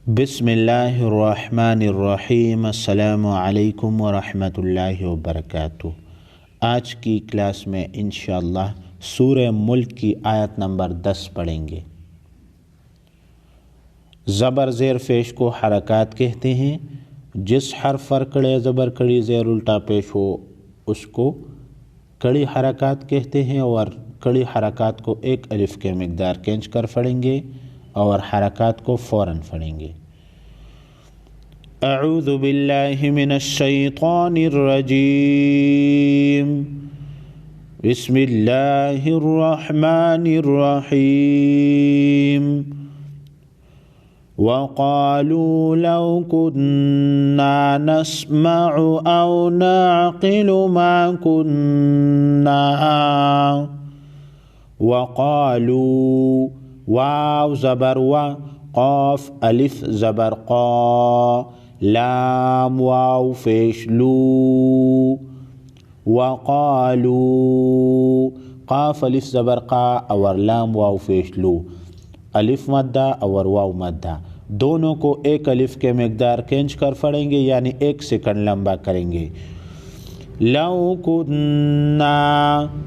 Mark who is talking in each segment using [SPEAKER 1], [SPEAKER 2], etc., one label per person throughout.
[SPEAKER 1] बिस्मिल्लाहिर्रहमानिर्रहीम। अस्सलामु अलैकुम वरहमतुल्लाहि वबरकातुहू। आज की क्लास में इंशाअल्लाह सूरह मुल्क की आयत नंबर 10 पढ़ेंगे। ज़बर ज़ेर पेश को हरकत कहते हैं। जिस हर्फ पर कड़े ज़बर कड़ी ज़ेर उल्टा पेश हो उसको कड़ी हरकत कहते हैं और कड़ी हरकत को एक अलिफ के मिक़दार खींच कर पढ़ेंगे और हरकत को फ़ौरन पढ़ेंगे। अऊज़ु बिल्लाहि मिनश शैतानिर रजीम। बिस्मिल्लाहिर रहमानिर रहीम। वक़ालू लौ कुन्ना नस्मअु औ नअक़िलु मा कुन्ना। वक़ालू वाव ज़बर वा, क़ाफ अलिफ ज़बर क़ा, लाम वाव पेश लू। वक़ालू क़ाफ अलिफ ज़बर क़ा और लाम वाव पेश लू, अलिफ मद्दा और वाव मद्दा दोनों को एक अलिफ के मिक़दार खींच कर पढ़ेंगे, यानी 1 सेकंड लंबा करेंगे। लौ कुन्ना,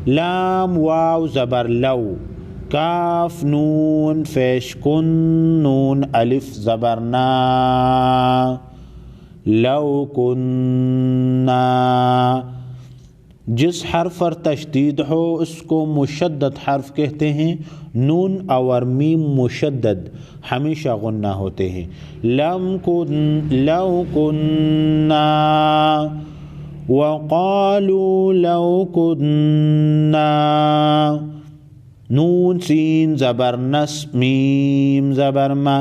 [SPEAKER 1] लाम वाव ज़बर लौ, काफ नून पेश कुन, नून अलिफ ज़बर ना। लौ कुन्ना, जिस हर्फ पर तशदीद हो उसको मुशद्दद हर्फ कहते हैं। नून और मीम मुशद्दद हमेशा गुन्ना होते हैं। लौ कुन्ना वक़ालू लौ कुन्ना। नून सीन ज़बर नस, मीम ज़बर मा,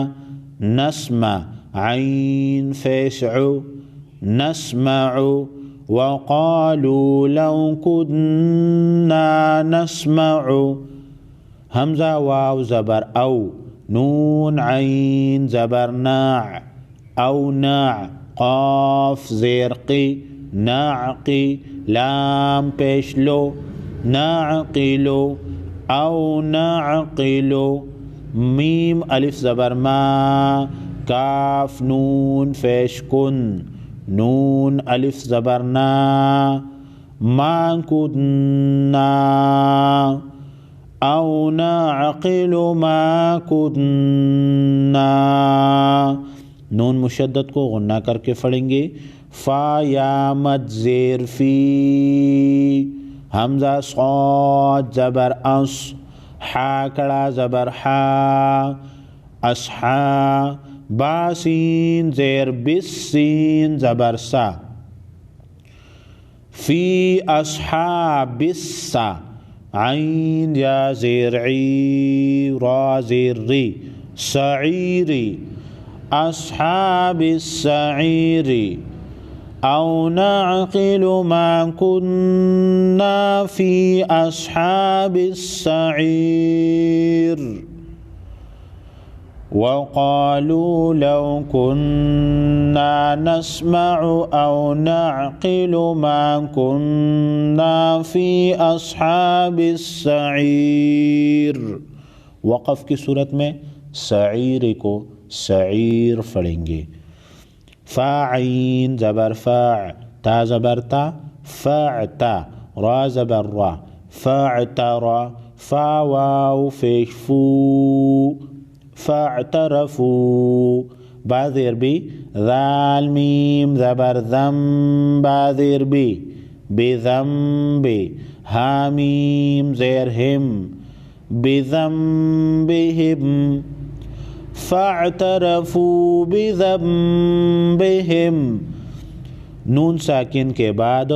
[SPEAKER 1] नस्मा आइन फेसउ, नस्मउ। वक़ालू लौ कुन्ना नस्मउ, हमज़ा वाव ज़बर औ, नून आइन ज़बर ना, औ ना, क़ाफ ज़ेर क़ी, नाक़ी, लाम पेश लो, नाक़िलो, औ नाक़िलो। मीम अलिफ ज़बर मा, काफ नून पेश कुन, नून अलिफ ज़बर ना, मा कुन्ना, औ नाक़िलु मा कुन्ना। नून मुशद्दद को गुन्ना करके पढ़ेंगे। फ़ा या मद ज़ेर फ़ी, हमज़ा सॉद ज़बर अस, हा कड़ा ज़बर हा, असहा। बासीन ज़ेर बिस, सीन ज़बर सा, फ़ी अस्हाबिस्सा। आइन या ज़ेर ई, रा ज़ेर री, सईरी, अस्हाबिस्सईरी। औ नअक़िलु मा कुन्ना फ़ी अस्हाबिस्सईर। वक़ालू लौ कुन्ना नस्मअु औ नअक़िलु मा कुन्ना फ़ी अस्हाबिस्सईर। वक़फ़ की सूरत में सईर को सईर पढ़ेंगे। फ़ा आइन ज़बर फ़ा, ता ज़बर ता, फ़अता, रा ज़बर रा, फ़अतरा। फ़ा वाव पेश फू, फ़अतरफ़ू, बा ज़ेर बी, ज़ाल मीम ज़बर ज़म, बा ज़ेर बी, बिज़म्बि। हा मीम ज़ेर हिम, बिज़म्बिहिम। फ़अतरफ़ू बिज़म्बिहिम। नून साकिन के बाद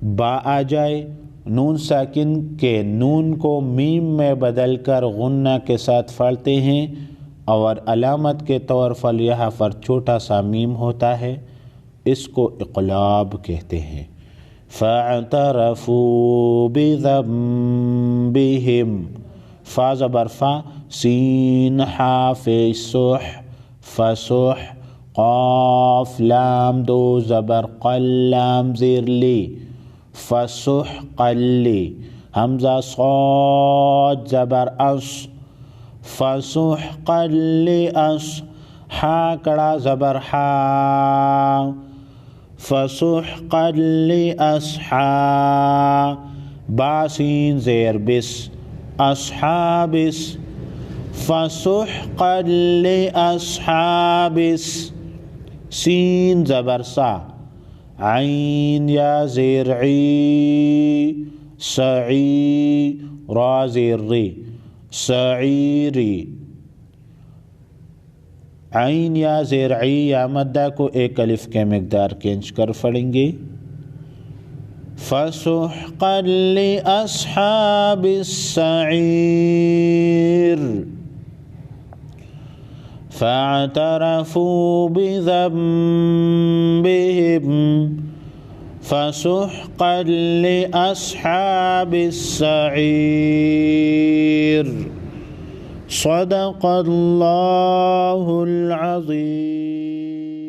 [SPEAKER 1] बा आ जाए, नून साकिन के नून को मीम में बदल कर गुन्ना के साथ पढ़ते हैं और अलामत के तौर पर यहाँ पर छोटा सा मीम होता है, इसको इक़लाब कहते हैं। फ़अतरफ़ू बिज़म्बिहिम। फ़ा ज़बर फ़ा, सीन हा पेश सुह, फ़सुह। क़ाफ लाम दो ज़बर क़ल, लाम ज़ेर ली, फ़सुह क़ल्ली। हमज़ा सॉद ज़बर अस, फसुहक़न लिअस हा कड़ा ज़बर हा, फसुहक़न लिअस्हा, बा सीन ज़ेर बिस, अस्हाबिस, फसुहक़न लिअस्हाबिस, सीन ज़बर सा, आइन या ज़ेर ई, सई, रा ज़ेर री, सईरी, आइन या ज़ेर ई या मद्दा को एक अलिफ के मिक़दार खींच कर पढ़ेंगे। फसुहक़न लिअस्हाबिस सईर, फ़अतरफ़ू बिज़ंबिहिम, फसुहक़न लिअस्हाबिस सईर। सदक़ल्लाहुल अज़ीम।